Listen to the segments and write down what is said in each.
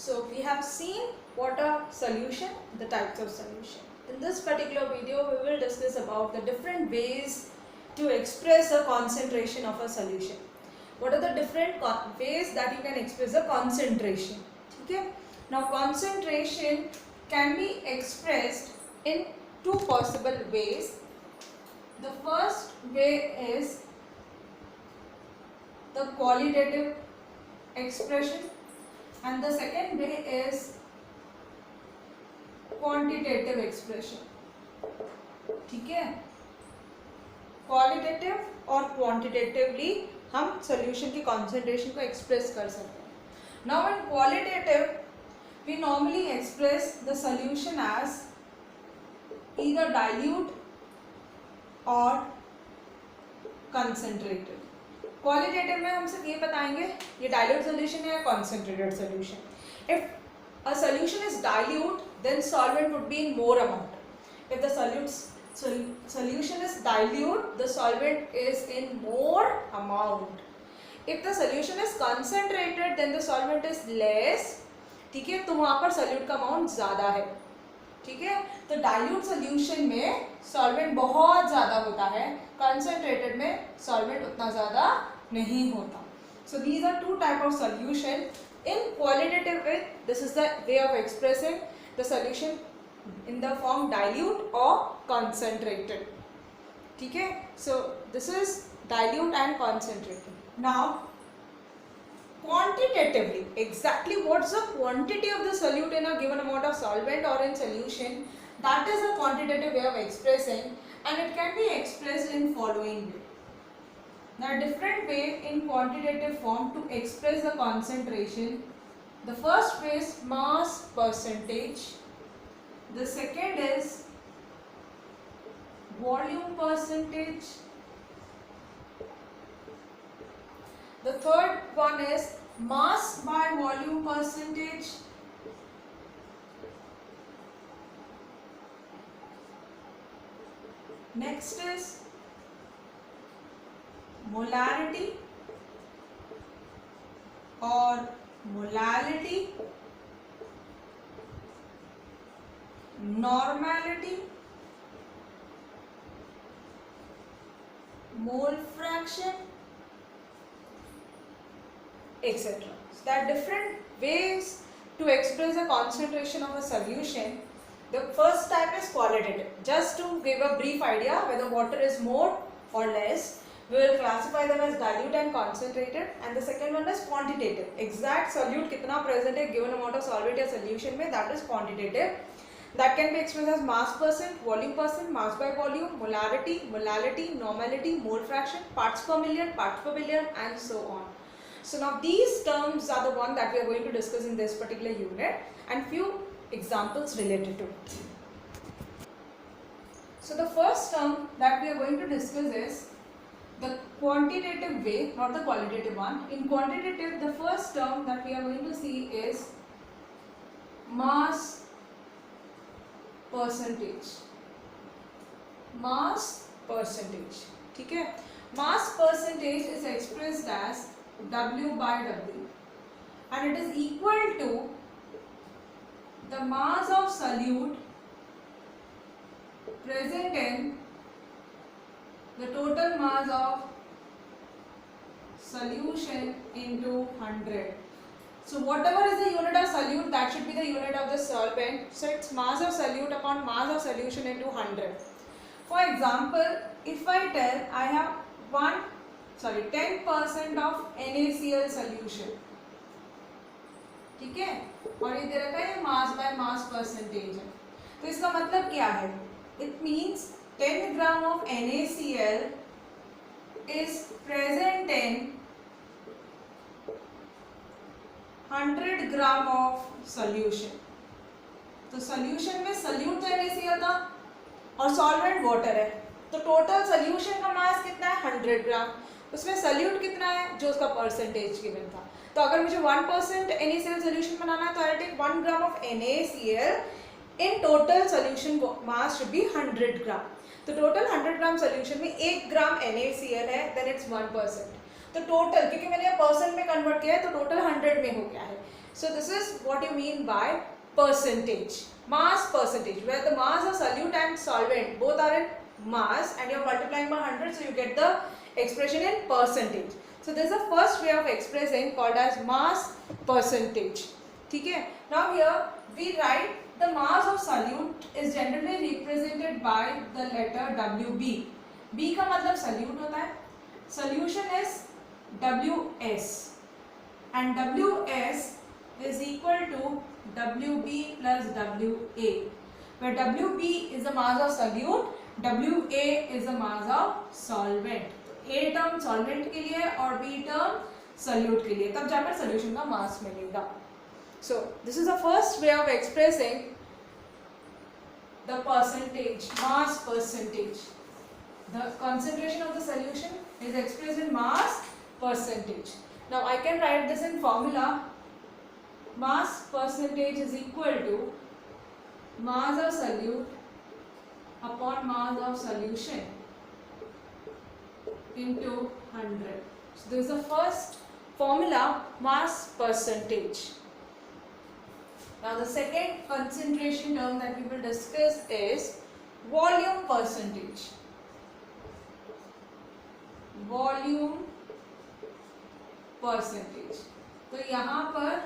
So we have seen what are solution, the types of solution. In this particular video, we will discuss about the different ways to express a concentration of a solution. What are the different ways that you can express a concentration? Okay. Now concentration can be expressed in two possible ways. The first way is the qualitative expression and the second way is quantitative expression. ठीक है, qualitative और quantitatively हम solution की concentration को express कर सकते हैं. Now in qualitative we normally express the solution as either dilute or concentrated. Qualitative में हम सिर्फ ये बताएंगे ये डाइल्यूट सॉल्यूशन है या concentrated solution. If a solution is dilute, then solvent would be in more amount. If the solution is dilute, the solvent is in more amount. If the solution is concentrated, then the solvent is less. ठीक है, तो वहाँ पर solute का amount ज़्यादा है. ठीक है, तो dilute solution में solvent बहुत ज़्यादा होता है, concentrated में solvent उतना ज़्यादा नहीं होता. So these are two type of solution. In qualitative way, this is the way of expressing the solution in the form dilute or concentrated. ठीक है, so this is dilute and concentrated. Now quantitatively, exactly what's the quantity of the solute in a given amount of solvent or in solution, that is a quantitative way of expressing, and it can be expressed in following way. There are different ways in quantitative form to express the concentration. The first way is mass percentage. The second is volume percentage. The third one is mass by volume percentage. Next is molarity or molality, normality, mole fraction, etc. So there are different ways to express the concentration of a solution. The first type is qualitative. Just to give a brief idea whether water is more or less, we will classify them as dilute and concentrated. And the second one is quantitative. Exact solute कितना present है given amount of solvent या solution में, that is quantitative. That can be expressed as mass percent, volume percent, mass by volume, molarity, molality, normality, mole fraction, parts per million, parts per billion, and so on. So now these terms are the one that we are going to discuss in this particular unit, and few examples related to it. So the first term that we are going to discuss is the quantitative way, not the qualitative one. In quantitative, the first term that we are going to see is mass percentage. Mass percentage. ठीक है? Mass percentage is expressed as W by W, and it is equal to the mass of solute present in the total mass of solution into 100. So whatever is the unit of solute, that should be the unit of the solvent. So it's mass of solute upon mass of solution into 100. For example, if I tell I have 10% of NaCl solution, ठीक है, और ये दे रखा है mass by mass percentage है, तो इसका मतलब क्या है? It means 10 gram of NaCl is present in 100 gram of solution. तो solution में solute तो NaCl था और solvent water है, तो total solution का मास कितना है? 100 ग्राम. उसमें solute कितना है जो उसका परसेंटेज गिवन था. तो अगर मुझे 1% NaCl solution बनाना है तो I take 1 gram of NaCl. In total solution mass should be 100 gram. तो टोटल 100 ग्राम सोल्यूशन में 1 ग्राम NaCl है, देन इट्स 1%. तो टोटल, क्योंकि मैंने परसेंट में कन्वर्ट किया है तो टोटल 100 में हो गया है. So this is what you mean by percentage. Mass percentage, where the mass of solute and solvent both are in mass and you are multiplying by 100, so you get the expression in percentage. So this is the first way of expressing called as mass percentage. Okay? Now here we write the mass of solute is generally represented by the letter WB. B का मतलब solute होता है. Solution is WS and WS is equal to WB plus WA, where WB is the mass of solute, WA is the mass of solvent. A term solvent के लिए और B term solute के लिए, तब जाकर solution का mass मिलेगा. So this is the first way of expressing the percentage, mass percentage. The concentration of the solution is expressed in mass percentage. Now I can write this in formula. Mass percentage is equal to mass of solute upon mass of solution into 100. So this is the first formula, mass percentage. Now the second concentration term that we will discuss is volume percentage. Volume percentage. तो यहाँ पर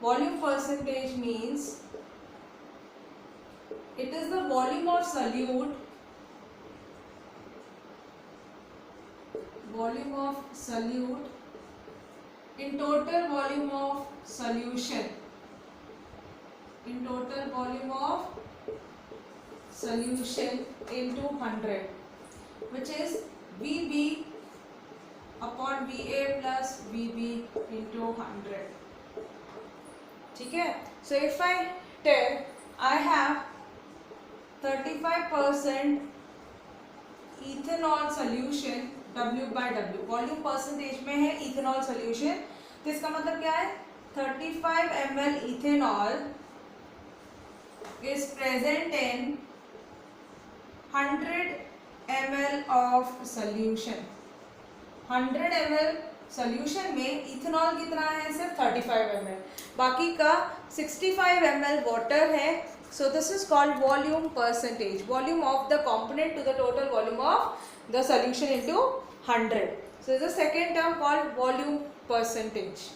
volume percentage means it is the volume of solute, in total volume of solution, into 100, which is VB upon VA plus VB into 100. ठीक है? So if I tell I have 35% ethanol solution W by W, volume percentage में है ethanol solution, तो इसका मतलब क्या है? 35 ml ethanol is present in 100 ml of solution. 100 ml solution में इथेनॉल कितना है? सिर्फ 35 ml, बाकी का 65 ml वाटर है. So this is called volume percentage, volume of the component to the total volume of the solution into 100. So this is the second term called volume percentage.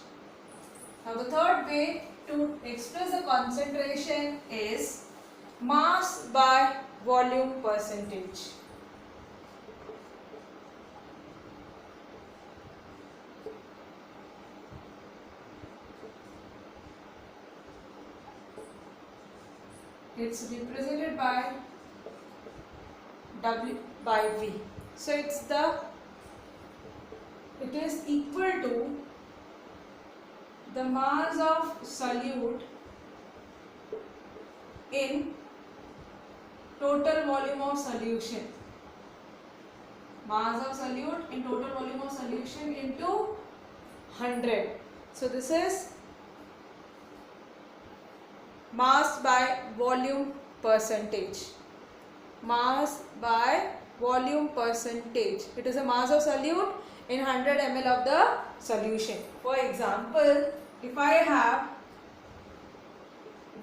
Now the third way to express the concentration is mass by volume percentage. It's represented by W by V. So it is equal to the mass of solute in total volume of solution. Mass of solute in total volume of solution into 100. So this is mass by volume percentage. Mass by volume percentage. It is a mass of solute in 100 ml of the solution. For example, if I have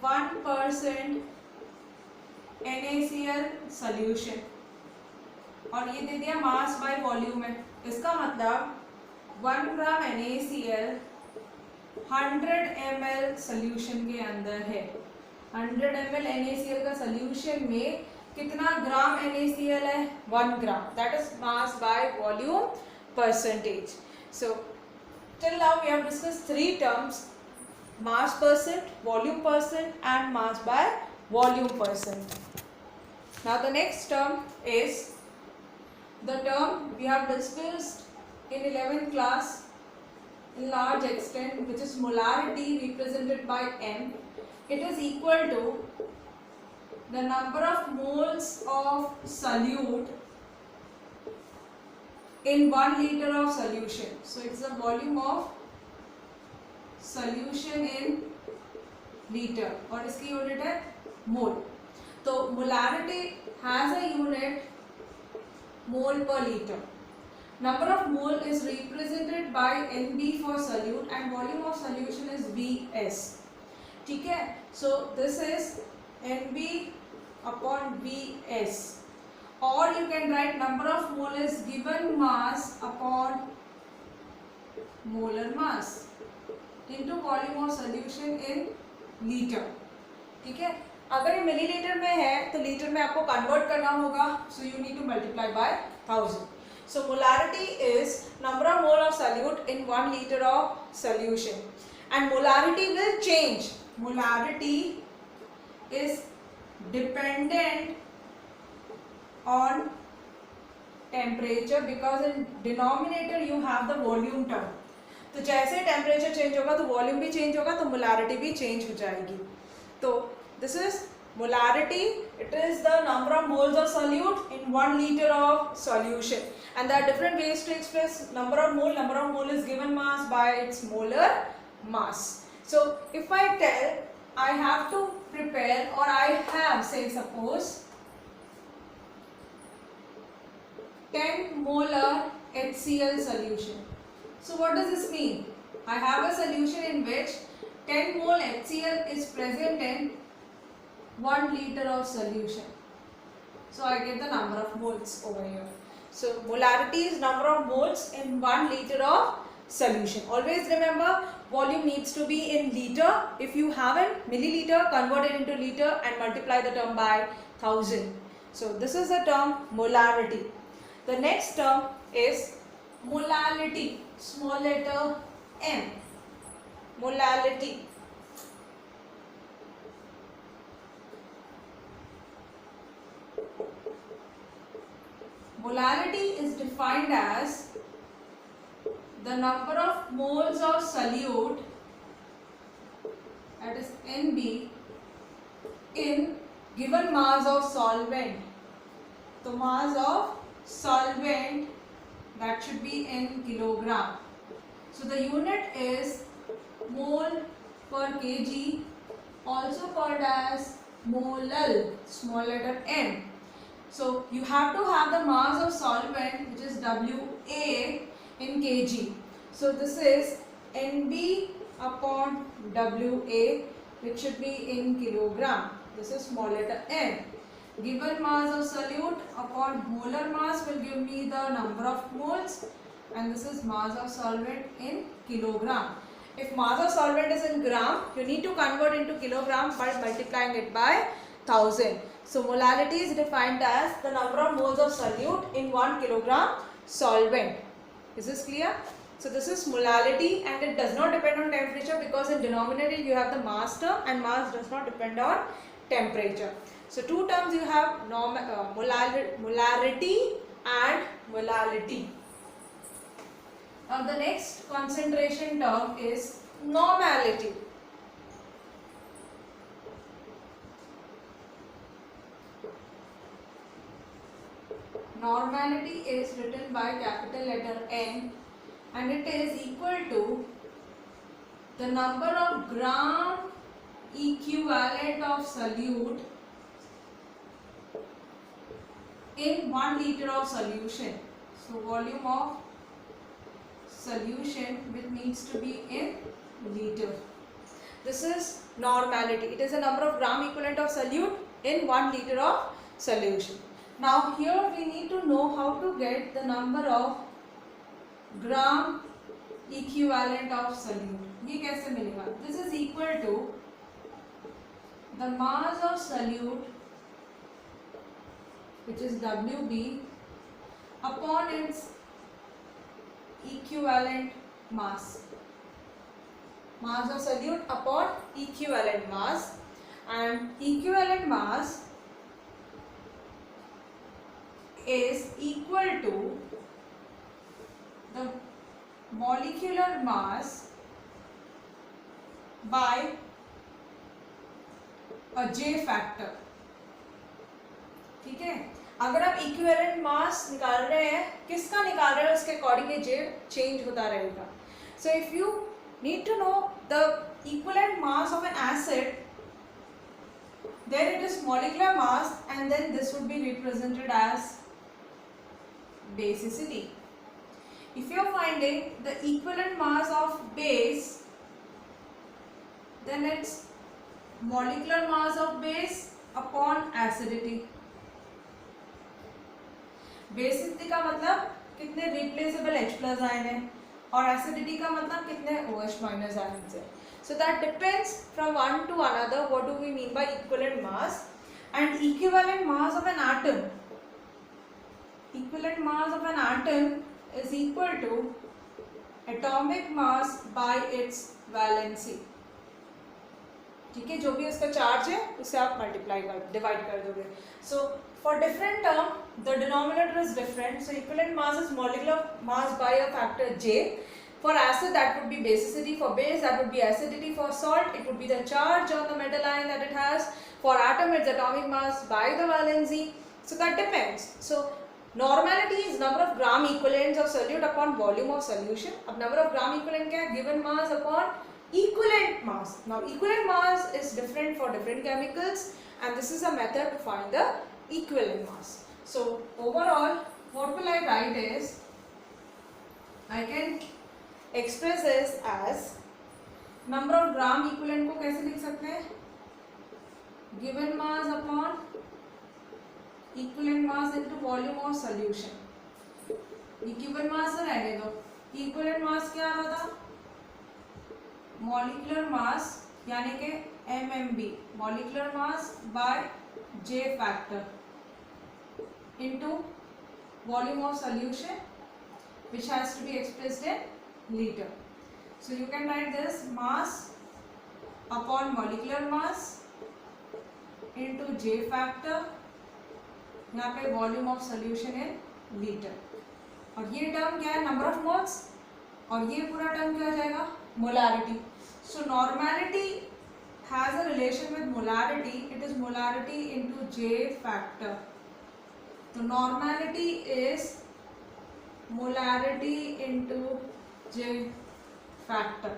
1% NaCl solution और ये दे दिया मास by volume है, इसका मतलब 1 ग्राम NaCl 100 ml solution के अंदर है. 100 ml NaCl का सॉल्यूशन में कितना ग्राम NaCl है? 1 gram. That is mass by volume percentage. So till now we have discussed three terms: mass percent, volume percent and mass by volume percent. Now the next term is the term we have discussed in 11th class in large extent, which is molarity represented by M. It is equal to the number of moles of solute in 1 liter of solution. So it's the volume of solution in liter और इसकी unit है मोल. तो molarity has a unit mole per liter. Number of mole is represented by NB for solute and volume of solution is Vs. ठीक है, so this is NB upon Vs, or you can write number of mole is given mass upon molar mass into volume of solution in liter. ठीक है, अगर ये millilitre में है तो litre में आपको कन्वर्ट करना होगा, so you need to multiply by 1000. So molarity is number of mole of solute in 1 liter of solution, and molarity will change. Molarity is dependent on temperature because in denominator you have the volume term. तो जैसे temperature change होगा तो volume भी change होगा, तो molarity भी change हो जाएगी. तो this is molarity. It is the number of moles of solute in 1 litre of solution, and there are different ways to express number of mole. Number of mole is given mass by its molar mass. So if I tell I have to prepare, or I have say suppose 10 molar HCl solution. So what does this mean? I have a solution in which 10 mole HCl is present in 1 liter of solution. So I get the number of moles over here. So molarity is number of moles in 1 liter of solution. Always remember, volume needs to be in liter. If you have a milliliter, convert it into liter and multiply the term by 1000. So this is the term molarity. The next term is molality, small letter m. Molality. Molality is defined as the number of moles of solute, that is Nb, in given mass of solvent. So mass of solvent, that should be in kilogram. So the unit is mole per kg, also called as molal, small letter m. So you have to have the mass of solvent, which is Wa in kg. So this is Nb upon Wa, which should be in kilogram. This is small letter m. Given mass of solute upon molar mass will give me the number of moles, and this is mass of solvent in kilogram. If mass of solvent is in gram, you need to convert into kilogram by multiplying it by 1000. So molality is defined as the number of moles of solute in 1 kilogram solvent. Is this clear? So this is molality, and it does not depend on temperature because in denominator you have the mass term, and mass does not depend on temperature. So two terms you have, molarity and molality. Now the next concentration term is normality. Normality is written by capital letter N, and it is equal to the number of gram equivalent of solute in 1 liter of solution. So volume of solution which needs to be in liter. This is normality. It is the number of gram equivalent of solute in 1 liter of solution. Now here we need to know how to get the number of gram equivalent of solute. ये कैसे मिलेगा? This is equal to the mass of solute, which is Wb, upon its equivalent mass. Mass of solute upon equivalent mass, and equivalent mass is equal to the molecular mass by a J factor. ठीक है, अगर आप equivalent mass निकाल रहे हैं, किसका निकाल रहे हैं उसके अकॉर्डिंग ये J चेंज होता रहेगा. So if you need to know the equivalent mass of an acid, then it is molecular mass, and then this would be represented as basicity. If you are finding the equivalent mass of base, then it's molecular mass of base upon acidity. Basicity का मतलब कितने replaceable H+ ion है और acidity का मतलब कितने OH- ion है. So that depends from one to another what do we mean by equivalent mass. And equivalent mass of an atom, equivalent mass of an atom is equal to atomic mass by its valency. ठीक है, जो भी उसका charge है उसे आप multiply कर divide कर दोगे. So for different term the denominator is different. So equivalent mass is molecular mass by a factor j. For acid that would be basicity, for base that would be acidity, for salt it would be the charge on the metal ion that it has, for atom it's atomic mass by the valency. So that depends. So normality is number of gram equivalents of solute upon volume of solution. अब number of gram equivalent क्या है? Given mass upon equivalent mass. Now equivalent mass is different for different chemicals and this is a method to find the equivalent mass. So overall what will I write is, I can express this as number of gram equivalent को कैसे लिख सकते हैं? Given mass upon equivalent mass into volume of solution. Given mass रहने दो. Equivalent mass क्या आ रहा था? Molecular mass यानी कि mmB, molecular mass by J factor into volume of solution which has to be expressed in liter. So you can write this mass upon molecular mass into J factor, यहाँ पे volume of solution in liter. और ये term क्या है? Number of moles. और ये पूरा term क्या हो जाएगा? Molarity. So normality has a relation with molarity. It is molarity into J factor. So normality is molarity into J factor.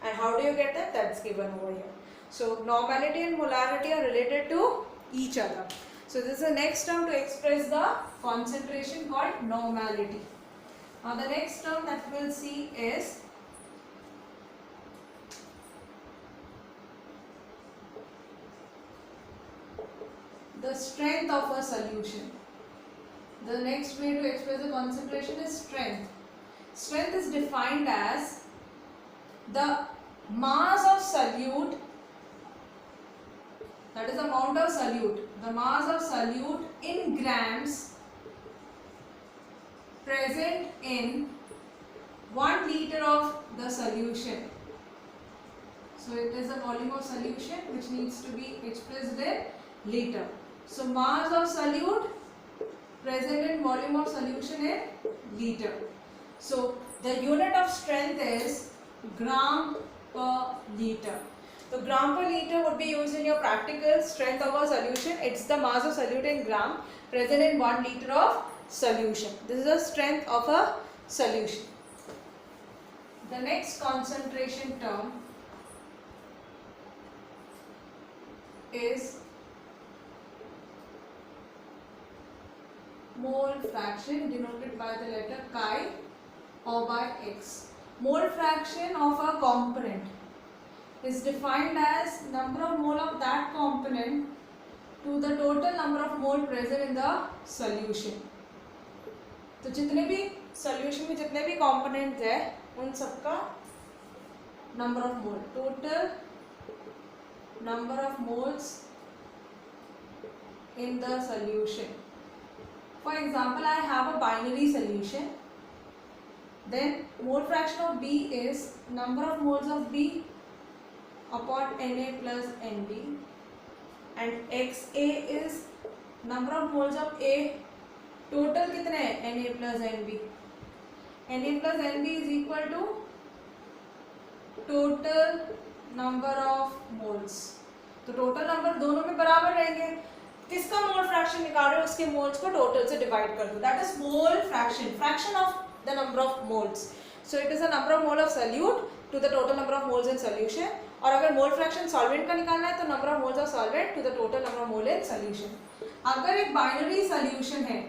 And how do you get that? That's given over here. So normality and molarity are related to each other. So this is the next term to express the concentration called normality. Now the next term that we'll see is the strength of a solution. The next way to express the concentration is strength. Strength is defined as the mass of solute, that is the amount of solute, the mass of solute in grams present in 1 liter of the solution. So it is the volume of solution which needs to be expressed in liter. So mass of solute present in volume of solution in liter. So the unit of strength is gram per liter. So gram per liter would be used in your practical. Strength of a solution, it's the mass of solute in gram present in 1 liter of solution. This is the strength of a solution. The next concentration term is mole fraction, denoted by the letter chi or by x. Mole fraction of a component is defined as number of mole of that component to the total number of mole present in the solution. तो जितने भी solution में जितने भी components है उन सबका number of mole, total number of moles in the solution. For example, I have a binary solution. Then mole fraction of B is number of moles of B upon Na plus Nb, and XA is number of moles of A. Total कितने हैं? Na plus Nb. Na plus Nb is equal to total number of moles. तो total number दोनों में बराबर रहेंगे. किसका mole fraction निकाल रहे हो उसके मोल्स को टोटल से डिवाइड कर दो. That is mole fraction, fraction of the number of moles. So it is the number of mole of solute to the total number of moles in solution. और अगर मोल फ्रैक्शन सॉल्वेंट का निकालना है तो number of moles of solvent to the total number of mole in solution. अगर एक binary solution है,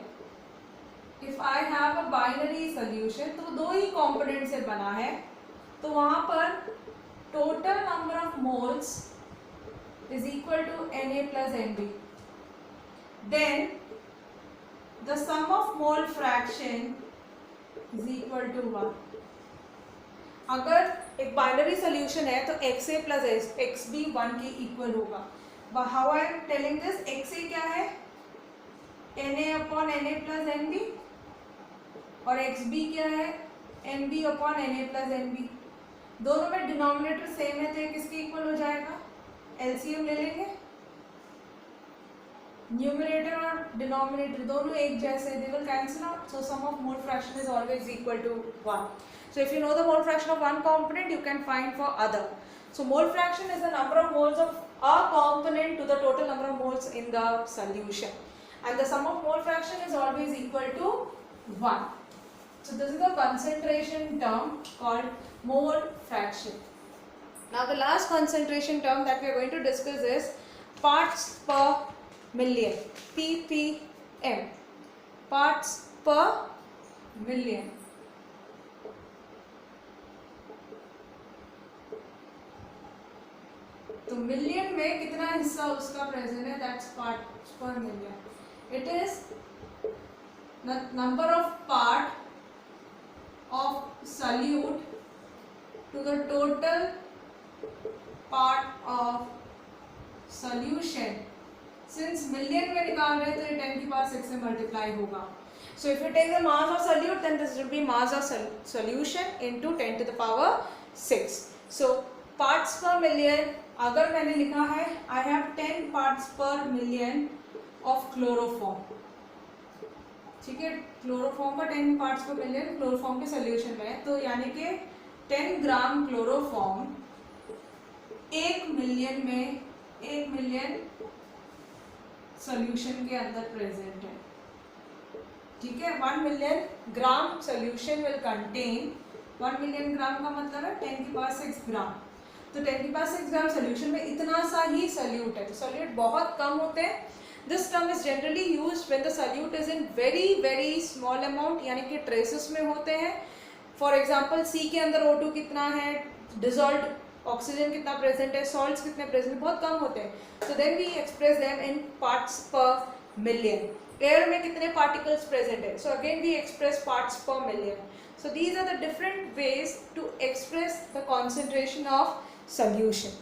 if I have a binary solution, तो दो ही कंपोनेंट से बना है, तो वहां पर total number of moles is equal to Na plus Nb, then the sum of mole fraction is equal to 1। अगर एक बाइनरी सोल्यूशन है तो XA प्लस XB 1 के इक्वल होगा। How I am telling this, XA क्या है, Na upon Na plus Nb, और XB क्या है, Nb upon Na plus Nb। दोनों में डिनोमिनेटर सेम है तो ये किसके इक्वल हो जाएगा, एलसीएम ले लेंगे, न्यूमरेटर और डिनोमिनेटर दोनों एक जैसे, they will cancel out, so sum of mole fraction is always equal to 1. So if you know the mole fraction of one component, you can find for other. So mole fraction is the number of moles of a component to the total number of moles in the solution, and the sum of mole fraction is always equal to 1. So this is a concentration term called mole fraction. Now the last concentration term that we are going to discuss is parts per million, ppm, parts per million. तो million में कितना हिस्सा उसका present है, that's parts per million. It is number of part of solute to the total part of solution. Since million में निकाल रहे हैं तो ये 10 की पावर 6 से मल्टीप्लाई होगा। So if you take the mass of solute then this will be mass of solution into 10 to the power 6। So parts per million, अगर मैंने लिखा है I have 10 parts per million of chloroform, ठीक है, chloroform का 10 parts per million chloroform के solution में है, तो यानी कि 10 ग्राम क्लोरोफॉर्म 1 मिलियन में 1 मिलियन सॉल्यूशन के अंदर प्रेजेंट है, ठीक है। 1 million gram solution will contain, 1 million gram का मतलब है 10 की पावर 6 ग्राम, तो 10 की पावर 6 ग्राम सॉल्यूशन में इतना सा ही सॉल्यूट है, तो सॉल्यूट बहुत कम होते हैं। This term is generally used when the solute is in very very small amount, यानी कि ट्रेसेस में होते हैं। फॉर एग्जांपल सी के अंदर O2 कितना है, डिसॉल्व्ड ऑक्सीजन कितना प्रेजेंट है, सॉल्ट्स कितने प्रेजेंट, बहुत कम होते हैं, so then we express them in parts per million. Air में कितने पार्टिकल्स प्रेजेंट है, so again we express parts per million. So these are the different ways to express the concentration of solution.